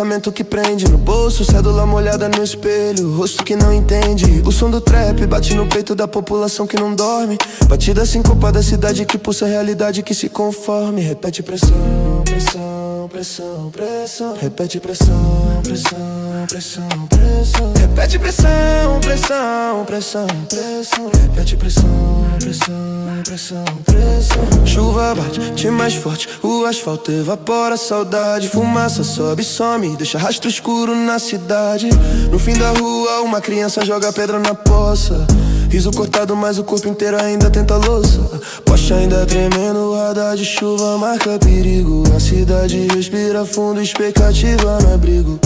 Pensamento que prende no bolso, cédula molhada no espelho, rosto que não entende. O som do trap bate no peito da população que não dorme. Batida sincopada, cidade que pulsa, realidade que se conforme. Repete pressão, pressão, pressão, pressão. Repete pressão, pressão, pressão, pressão. Repete pressão, pressão, pressão, pressão. Repete pressão, pressão, pressão, pressão. Chuva bate mais forte, o asfalto evapora a saudade. Fumaça sobe e some, deixa rastro escuro na cidade. No fim da rua, uma criança joga pedra na poça. Riso cortado, mas o corpo inteiro ainda tenta louça. Poste ainda tremendo, radar de chuva marca perigo. A cidade respira fundo, expectativa no abrigo.